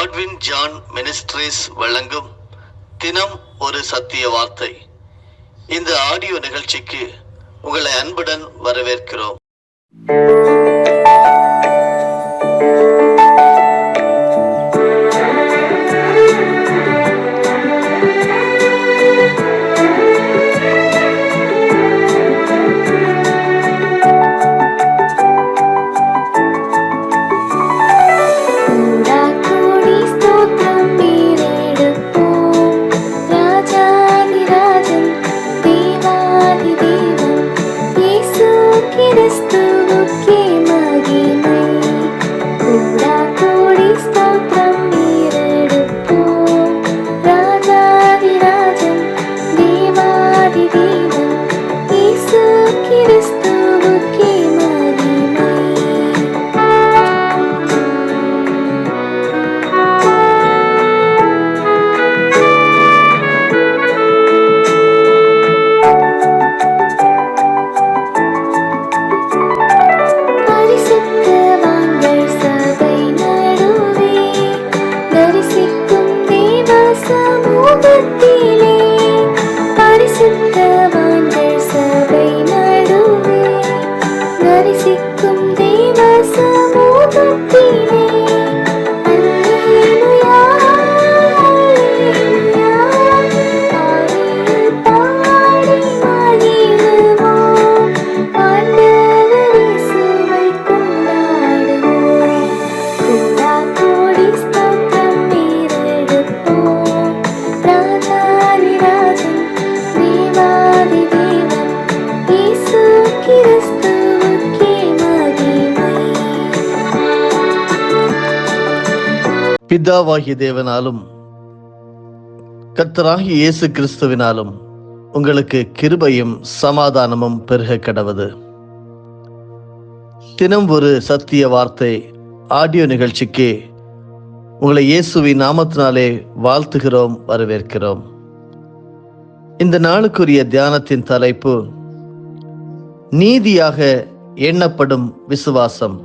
Godwin John ministries வழங்கும் தினம் ஒரு சத்திய வார்த்தை. இந்த ஆடியோ நிகழ்ச்சிக்கு உங்களை அன்புடன் வரவேற்கிறோம். பிதாவாகிய தேவனாலும் கர்த்தராகிய இயேசு கிறிஸ்துவினாலும் உங்களுக்கு கிருபையும் சமாதானமும் பெருக கடவது. தினம் ஒரு சத்திய வார்த்தை ஆடியோ நிகழ்ச்சிக்கு உங்களை இயேசுவின் நாமத்தினாலே வாழ்த்துகிறோம், வரவேற்கிறோம். இந்த நாளுக்குரிய தியானத்தின் தலைப்பு நீதியாக எண்ணப்படும் விசுவாசம்.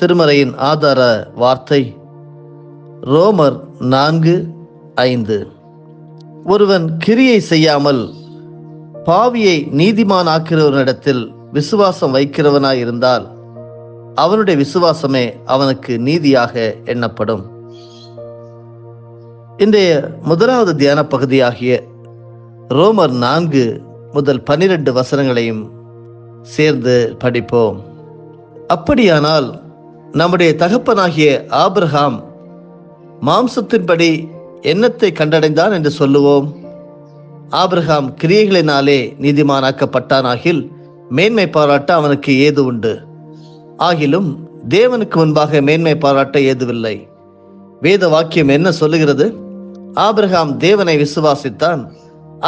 திருமறையின் ஆதார வார்த்தை ரோமர் 4:5. ஒருவன் கிரியை செய்யாமல் பாவியை நீதிமானாக்கிறவனிடத்தில் விசுவாசம் வைக்கிறவனாய் இருந்தால் அவனுடைய விசுவாசமே அவனுக்கு நீதியாக எண்ணப்படும். இன்றைய முதலாவது தியான பகுதியாகிய ரோமர் 4 முதல் 12 வசனங்களையும் சேர்ந்து படிப்போம். அப்படியானால் நம்முடைய தகப்பனாகிய ஆபிரகாம் மாம்சத்தின்படி என்னத்தை கண்டடைந்தான் என்று சொல்லுவோம்? ஆபிரகாம் கிரியைகளினாலே நீதிமானாக்கப்பட்டானாகில் மேன்மை பாராட்ட அவனுக்கு ஏது உண்டு. ஆகிலும் தேவனுக்கு முன்பாக மேன்மை பாராட்ட ஏதுவில்லை. வேத வாக்கியம் என்ன சொல்லுகிறது? ஆபிரகாம் தேவனை விசுவாசித்தான்,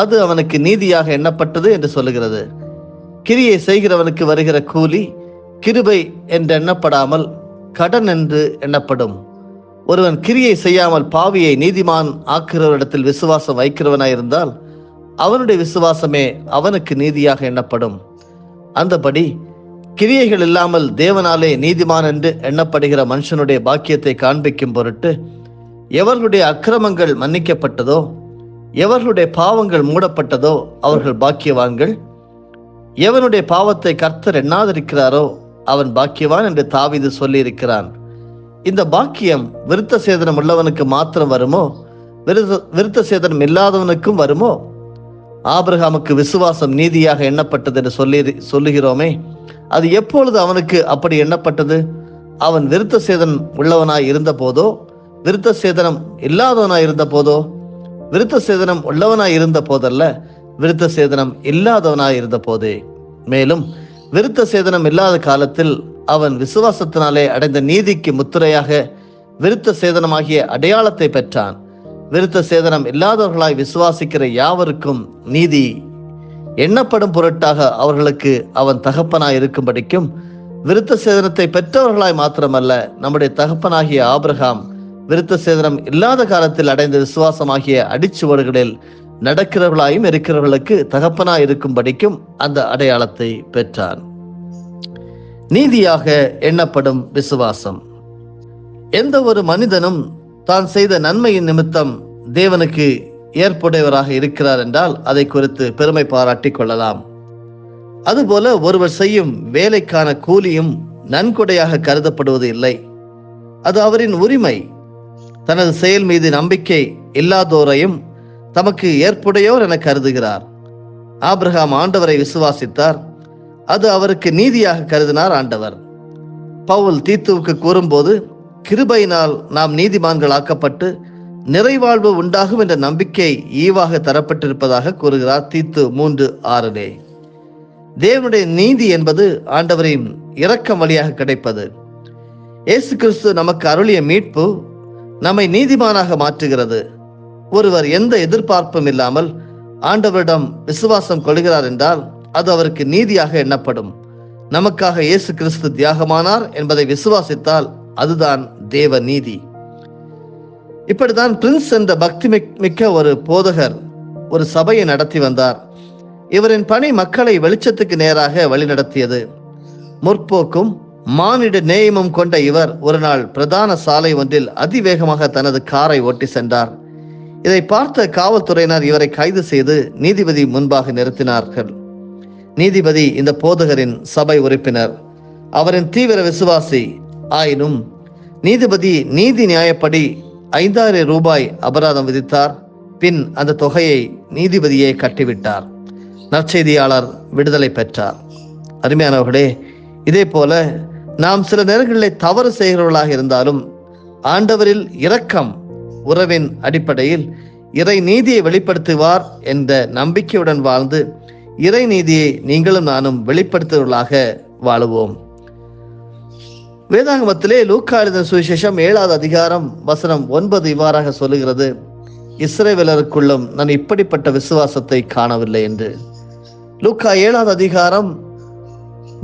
அது அவனுக்கு நீதியாக எண்ணப்பட்டது என்று சொல்லுகிறது. கிரியை செய்கிறவனுக்கு வருகிற கூலி கிருபை என்று எண்ணப்படாமல் கடன் என்று எண்ணப்படும். ஒருவன் கிரியை செய்யாமல் பாவியை நீதிமான் ஆக்கிறவரிடத்தில் விசுவாசம் வைக்கிறவனாயிருந்தால் அவனுடைய விசுவாசமே அவனுக்கு நீதியாக எண்ணப்படும். அந்தபடி கிரியைகள் இல்லாமல் தேவனாலே நீதிமான் என்று எண்ணப்படுகிற மனுஷனுடைய பாக்கியத்தை காண்பிக்கும் பொருட்டு எவர்களுடைய அக்கிரமங்கள் மன்னிக்கப்பட்டதோ, எவர்களுடைய பாவங்கள் மூடப்பட்டதோ அவர்கள் பாக்கியவான்கள். எவனுடைய பாவத்தை கர்த்தர் எண்ணாதிருக்கிறாரோ அவன் பாக்கியவான் என்று தாவீது சொல்லியிருக்கிறான். இந்த பாக்கியம் விருத்த சேதனம் உள்ளவனுக்கு மாத்திரம் வருமோ, விருத்த சேதனம் இல்லாதவனுக்கும் வருமோ? ஆபிரகாமுக்கு விசுவாசம் நீதியாக எண்ணப்பட்டது என்று சொல்லுகிறோமே, அது எப்பொழுது அவனுக்கு அப்படி எண்ணப்பட்டது? அவன் விருத்த சேதனம் உள்ளவனாய் இருந்த போதோ, விருத்த சேதனம் இல்லாதவனாய் இருந்த போதோ? விருத்த சேதனம் உள்ளவனாய் இருந்த போதல்ல, விருத்த சேதனம் இல்லாதவனாய் இருந்த போதே. மேலும் விருத்த சேதனம் இல்லாத காலத்தில் அவன் விசுவாசத்தினாலே அடைந்த நீதிக்கு முத்திரையாக விருத்த சேதனமாகிய அடையாளத்தை பெற்றான். விருத்த சேதனம் இல்லாதவர்களாய் விசுவாசிக்கிற யாவருக்கும் நீதி எண்ணப்படும் பொருட்டாக அவர்களுக்கு அவன் தகப்பனாய் இருக்கும்படிக்கும் விருத்த சேதனத்தை பெற்றவர்களாய் மாத்திரமல்ல, நம்முடைய தகப்பனாகிய ஆபிரகாம் விருத்த சேதனம் இல்லாத காலத்தில் அடைந்த விசுவாசமாகிய அடிச்சுவடுகளில் நடக்கிறவர்களாயும் இருக்கிறவர்களுக்கு தகப்பனாய் இருக்கும்படிக்கும் அந்த அடையாளத்தை பெற்றான். நீதியாக எண்ணப்படும் விசுவாசம். எந்த ஒரு மனிதனும் தான் செய்த நன்மையின் நிமித்தம் தேவனுக்கு ஏற்புடையவராக இருக்கிறார் என்றால் அதை குறித்து பெருமை பாராட்டிக் கொள்ளலாம். அதுபோல ஒருவர் செய்யும் வேலைக்கான கூலியும் நன்கொடையாக கருதப்படுவது இல்லை. அது அவரின் உரிமை. தனது செயல் மீது நம்பிக்கை இல்லாதோரையும் தமக்கு ஏற்புடையோர் என கருதுகிறார். ஆபிரகாம் ஆண்டவரை விசுவாசித்தார். அது அவருக்கு நீதியாக கருதினார் ஆண்டவர். பவுல் தீத்துவுக்கு கூறும்போது, கிருபையினால் நாம் நீதிமான்கள் ஆக்கப்பட்டு நிறைவாழ்வு உண்டாகும் என்ற நம்பிக்கை ஈவாக தரப்பட்டிருப்பதாக கூறுகிறார் தீத்து 3:6. தேவனுடைய நீதி என்பது ஆண்டவரின் இரக்கம் வழியாக கிடைப்பது. இயேசு கிறிஸ்து நமக்கு அருளிய மீட்பு நம்மை நீதிமானாக மாற்றுகிறது. ஒருவர் எந்த எதிர்பார்ப்பும் இல்லாமல் ஆண்டவரிடம் விசுவாசம் கொள்கிறார் என்றால் அது அவருக்கு நீதியாக எண்ணப்படும். நமக்காக இயேசு கிறிஸ்து தியாகமானார் என்பதை விசுவாசித்தால் அதுதான் தேவ நீதி. இப்படித்தான் பிரின்ஸ் என்ற பக்தி மிக்க ஒரு போதகர் ஒரு சபையை நடத்தி வந்தார். இவரின் பணி மக்களை வெளிச்சத்துக்கு நேராக வழிநடத்தியது. முற்போக்கும் மானிட நேயமும் கொண்ட இவர் ஒரு நாள் பிரதான சாலை ஒன்றில் அதிவேகமாக தனது காரை ஓட்டி சென்றார். இதை பார்த்த காவல்துறையினர் இவரை கைது செய்து நீதிபதி முன்பாக நிறுத்தினார்கள். நீதிபதி இந்த போதகரின் சபை உறுப்பினர், அவரின் தீவிர விசுவாசி. ஆயினும் நீதிபதி நீதி நியாயப்படி 5000 ரூபாய் அபராதம் விதித்தார். பின் அந்த தொகையை நீதிபதியை கட்டிவிட்டார். நற்செய்தியாளர் விடுதலை பெற்றார். அருமையானவர்களே, இதே போல நாம் சில நேரங்களில் தவறு செய்கிறவர்களாக இருந்தாலும் ஆண்டவரில் இரக்கம் உறவின் அடிப்படையில் இறை நீதியை வெளிப்படுத்துவார் என்ற நம்பிக்கையுடன் வாழ்ந்து இறை நீதியை நீங்களும் நானும் வெளிப்படுத்துவர்களாக வாழுவோம். வேதாகமத்திலே லூக்கா எழுதின சுவிசேஷம் 7வது அதிகாரம் வசனம் 9 இவ்வாறாக சொல்லுகிறது, இஸ்ரவேலருக்குள்ளும் நான் இப்படிப்பட்ட விசுவாசத்தை காணவில்லை என்று. லூக்கா 7வது அதிகாரம்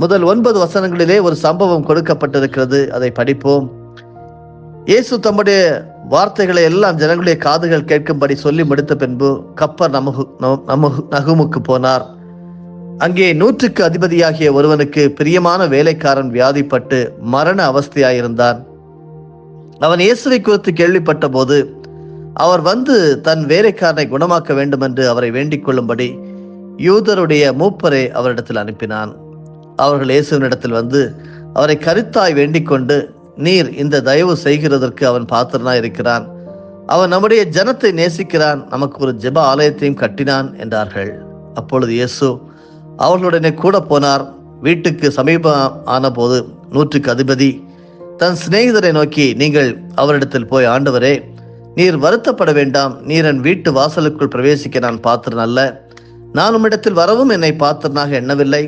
முதல் 9 வசனங்களிலே ஒரு சம்பவம் கொடுக்கப்பட்டிருக்கிறது. அதை படிப்போம். இயேசு தம்முடைய வார்த்தைகளை எல்லாம் ஜனங்களுடைய காதுகள் கேட்கும்படி சொல்லி முடித்த பின்பு கப்பர் நகுமுக்கு போனார். அங்கே 100க்கு அதிபதியாகிய ஒருவனுக்கு பிரியமான வேலைக்காரன் வியாதிப்பட்டு மரண அவஸ்தையாயிருந்தான். அவன் இயேசுவை குறித்து கேள்விப்பட்ட போது அவர் வந்து தன் வேலைக்காரனை குணமாக்க வேண்டும் என்று அவரை வேண்டிக் கொள்ளும்படி யூதருடைய மூப்பரை அவரிடத்தில் அனுப்பினான். அவர்கள் இயேசுவினிடத்தில் வந்து அவரை கருத்தாய் வேண்டிக் கொண்டு, நீர் இந்த தயவு செய்கிறதற்கு அவன் பாத்திரனாய் இருக்கிறான். அவன் நம்முடைய ஜனத்தை நேசிக்கிறான். நமக்கு ஒரு ஜெப ஆலயத்தையும் கட்டினான் என்றார்கள். அப்பொழுது இயேசு அவர்களுடனே கூட போனார். வீட்டுக்கு சமீபம் ஆன போது 100க்கு அதிபதி தன் சிநேகிதரை நோக்கி, நீங்கள் அவரிடத்தில் போய், ஆண்டவரே, நீர் வருத்தப்பட வேண்டாம். நீர் என் வீட்டு வாசலுக்குள் பிரவேசிக்க நான் பாத்திரன் அல்ல. நான் உம்மிடத்தில் வரவும் என்னை பாத்திரனாக எண்ணவில்லை.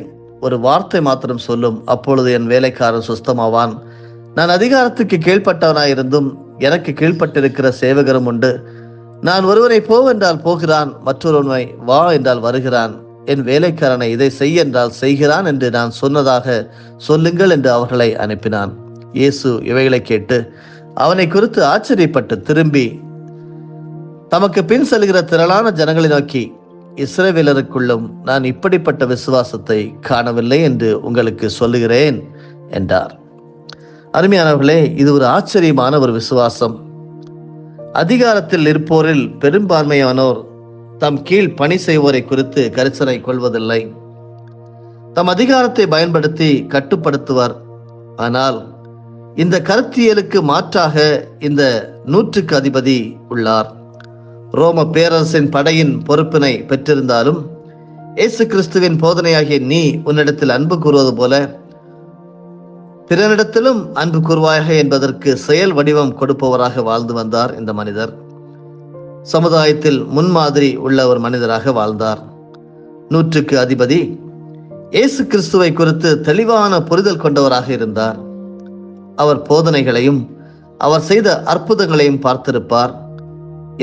ஒரு வார்த்தை மாத்திரம் சொல்லும், அப்பொழுது என் வேலைக்காரன் சுஸ்தமாவான். நான் அதிகாரத்துக்கு கீழ்ப்பட்டவனாயிருந்தும் எனக்கு கீழ்ப்பட்டிருக்கிற சேவகரும் உண்டு. நான் ஒருவனை போவென்றால் போகிறான், மற்றொருவனை வா என்றால் வருகிறான். என் வேலைக்காரனை இதை செய் என்றால் செய்கிறான் என்று நான் சொன்னதாக சொல்லுங்கள் என்று அவர்களை அனுப்பினான். இயேசு இவைகளை கேட்டு அவனை குறித்து ஆச்சரியப்பட்டு திரும்பி தமக்கு பின் செல்கிற திரளான ஜனங்களை நோக்கி, இஸ்ரவேலருக்குள்ளும் நான் இப்படிப்பட்ட விசுவாசத்தை காணவில்லை என்று உங்களுக்கு சொல்லுகிறேன் என்றார். அருமையானவர்களே, இது ஒரு ஆச்சரியமான ஒரு விசுவாசம். அதிகாரத்தில் இருப்போரில் பெரும்பான்மையானோர் தம் கீழ் பணி செய்வோரை குறித்து கரிசனை கொள்வதில்லை. தம் அதிகாரத்தை பயன்படுத்தி கட்டுப்படுத்துவர். ஆனால் இந்த கருத்தியலுக்கு மாற்றாக இந்த 100க்கு அதிபதி உள்ளார். ரோம பேரரசின் படையின் பொறுப்பினை பெற்றிருந்தாலும் இயேசு கிறிஸ்துவின் போதனையாகிய நீ உன்னிடத்தில் அன்பு கூறுவது போல பிறனிடத்திலும் அன்பு கூறுவாயாக என்பதற்கு செயல் வடிவம் கொடுப்பவராக வாழ்ந்து வந்தார். இந்த மனிதர் சமுதாயத்தில் முன்மாதிரி உள்ள ஒரு மனிதராக வாழ்ந்தார். 100க்கு அதிபதி இயேசு கிறிஸ்துவை குறித்து தெளிவான புரிதல் கொண்டவராக இருந்தார். அவர் போதனைகளையும் அவர் செய்த அற்புதங்களையும் பார்த்திருப்பார்.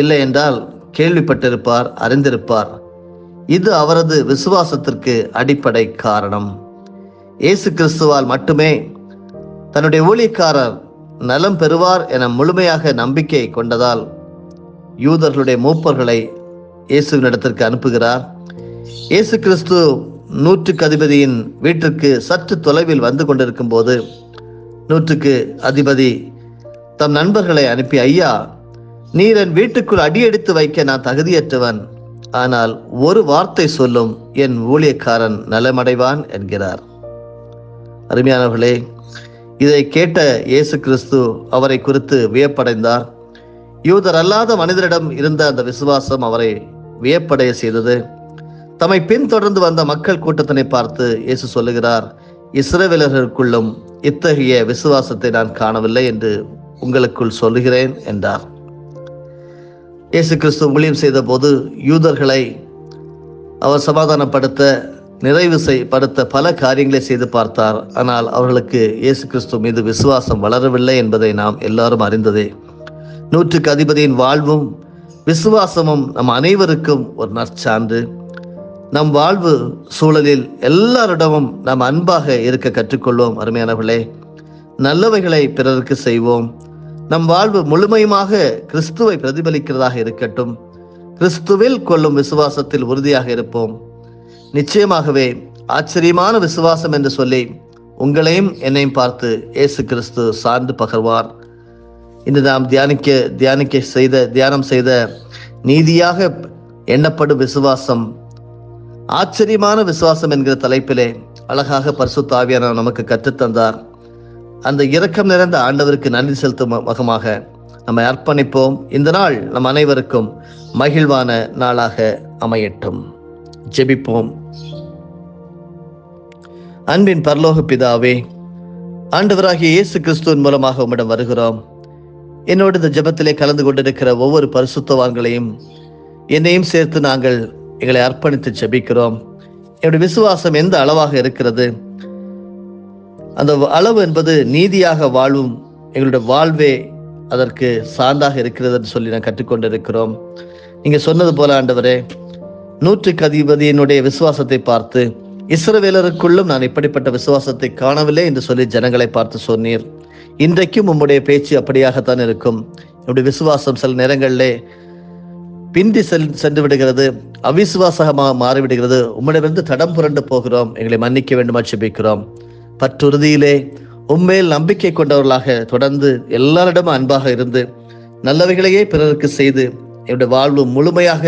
இல்லை என்றால் கேள்விப்பட்டிருப்பார், அறிந்திருப்பார். இது அவரது விசுவாசத்திற்கு அடிப்படை காரணம். இயேசு கிறிஸ்துவால் மட்டுமே தன்னுடைய ஊழியக்காரர் நலம் பெறுவார் என முழுமையாக நம்பிக்கை கொண்டதால் யூதர்களுடைய மூப்பர்களை இயேசுவினிடத்திற்கு அனுப்புகிறார். இயேசு கிறிஸ்து 100க்கு அதிபதியின் வீட்டிற்கு சற்று தொலைவில் வந்து கொண்டிருக்கும் போது 100க்கு அதிபதி தம் நண்பர்களை அனுப்பி, ஐயா, நீர் என் வீட்டுக்குள் அடியெடுத்து வைக்க நான் தகுதியற்றவன். ஆனால் ஒரு வார்த்தை சொல்லும், என் ஊழியக்காரன் நலமடைவான் என்கிறார். அருமையானவர்களே, இதை கேட்ட இயேசு கிறிஸ்து அவரை குறித்து வியப்படைந்தார். யூதர் அல்லாத மனிதரிடம் இருந்த அந்த விசுவாசம் அவரை வியப்படைய செய்தது. தம்மை பின்தொடர்ந்து வந்த மக்கள் கூட்டத்தினை பார்த்து இயேசு சொல்லுகிறார், இஸ்ரவேலர்களுக்குள்ளும் இத்தகைய விசுவாசத்தை நான் காணவில்லை என்று உங்களுக்குள் சொல்லுகிறேன் என்றார். இயேசு கிறிஸ்து ஊழியம் செய்த போது யூதர்களை அவர் சமாதானப்படுத்த, நிறைவுபடுத்த பல காரியங்களை செய்து பார்த்தார். ஆனால் அவர்களுக்கு இயேசு கிறிஸ்து மீது விசுவாசம் வளரவில்லை என்பதை நாம் எல்லாரும் அறிந்ததே. 100க்கு அதிபதியின் வாழ்வும் விசுவாசமும் நம் அனைவருக்கும் ஒரு நற்சான்று. நம் வாழ்வு சூழலில் எல்லாரிடமும் நாம் அன்பாக இருக்க கற்றுக்கொள்வோம். அருமையானவர்களே, நல்லவைகளை பிறருக்கு செய்வோம். நம் வாழ்வு முழுமையுமாக கிறிஸ்துவை பிரதிபலிக்கிறதாக இருக்கட்டும். கிறிஸ்துவில் கொள்ளும் விசுவாசத்தில் உறுதியாக இருப்போம். நிச்சயமாகவே ஆச்சரியமான விசுவாசம் என்று சொல்லி உங்களையும் என்னையும் பார்த்து இயேசு கிறிஸ்து சார்ந்து பகர்வார். இன்று நாம் தியானம் செய்த நீதியாக எண்ணப்படும் விசுவாசம், ஆச்சரியமான விசுவாசம் என்கிற தலைப்பிலே அழகாக பரிசுத்த ஆவியானவர் நமக்கு கற்றுத்தந்தார். அந்த இரக்கம் நிறைந்த ஆண்டவருக்கு நன்றி செலுத்தும் முகமாக நம்மை அர்ப்பணிப்போம். இந்த நாள் நம் அனைவருக்கும் மகிழ்வான நாளாக அமையட்டும். ஜெபிப்போம். அன்பின் பரலோக பிதாவே, ஆண்டவராகிய இயேசு கிறிஸ்துவின் மூலமாக உம்மிடம் வருகிறோம். என்னோடு இந்த ஜெபத்திலே கலந்து கொண்டிருக்கிற ஒவ்வொரு பரிசுத்தவான்களையும் என்னையும் சேர்த்து நாங்கள் எங்களை அர்ப்பணித்து ஜெபிக்கிறோம். என்னுடைய விசுவாசம் எந்த அளவாக இருக்கிறது? அந்த அளவு என்பது நீதியாக வாழும் எங்களுடைய வாழ்வே அதற்கு சார்ந்தாக இருக்கிறது என்று சொல்லி நான் கற்றுக்கொண்டிருக்கிறோம். நீங்க சொன்னது போல ஆண்டவரே, 100க்கு அதிபதியினுடைய விசுவாசத்தை பார்த்து, இஸ்ரவேலருக்குள்ளும் நான் இப்படிப்பட்ட விசுவாசத்தை காணவில்லை என்று சொல்லி ஜனங்களை பார்த்து சொன்னீர். இன்றைக்கும் உம்முடைய பேச்சு அப்படியாகத்தான் இருக்கும். என்னுடைய விசுவாசம் சில நேரங்களிலே பிந்தி சென்று விடுகிறது, அவிசுவாசமாக மாறிவிடுகிறது. உம்மிடமிருந்து தடம் புரண்டு போகிறோம். எங்களை மன்னிக்க வேண்டுமா ஜெபிக்கிறோம். பற்றுறுதியிலே உம்மேல் நம்பிக்கை கொண்டவர்களாக தொடர்ந்து எல்லாரிடமும் அன்பாக இருந்து நல்லவைகளையே பிறருக்கு செய்து என்னுடைய வாழ்வு முழுமையாக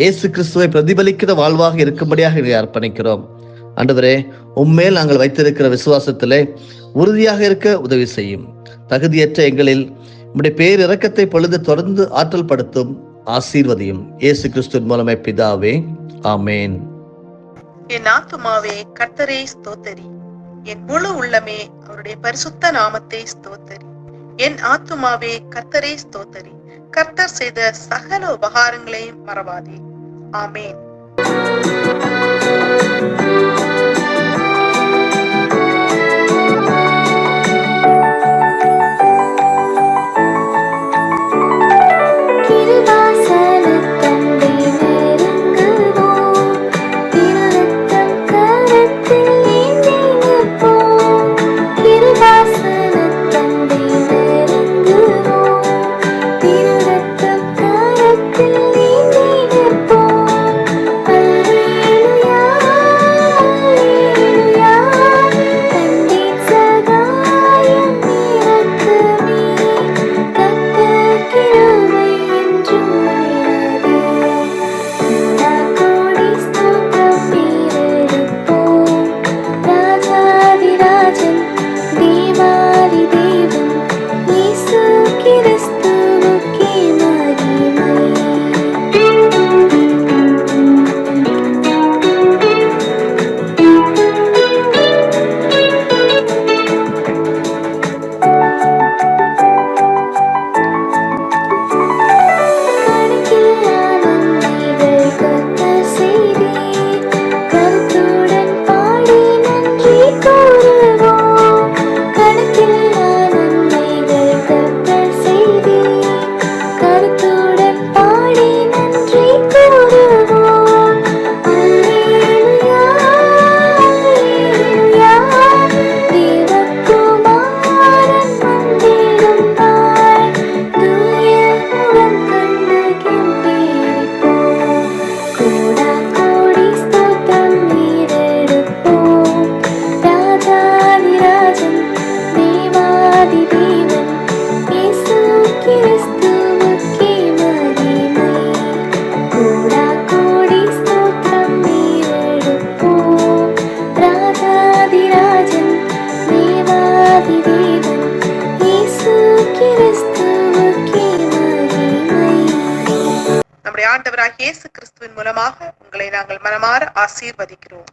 இயேசு கிறிஸ்துவை பிரதிபலிக்கிற வாழ்வாக இருக்கும்படியாக எங்களை அர்ப்பணிக்கிறோம். ஆண்டவரே, உம்மேல் நாங்கள் வைத்திருக்கிற விசுவாசத்திலே உறுதியாக இருக்க உதவி செய்யும். தகுதியற்ற எங்களில் உம்முடைய பேரிரக்கத்தை பொழுது தொடர்ந்து ஆற்றல் படுத்தும், ஆசீர்வதியும். இயேசு கிறிஸ்துவின் மூலமே பிதாவே, ஆமேன். என் ஆத்துமாவே கர்த்தரை ஸ்தோத்தரி, என் முழு உள்ளமே அவருடைய பரிசுத்த நாமத்தை ஸ்தோத்தரி. என் ஆத்துமாவே கர்த்தரை ஸ்தோத்தரி, கர்த்தர் செய்த சகல உபகாரங்களையும் மறவாதே. ஆமேன். ஆண்டவராகிய இயேசு கிறிஸ்துவின் மூலமாக உங்களை நாங்கள் மனமாற ஆசீர்வதிக்கிறோம்.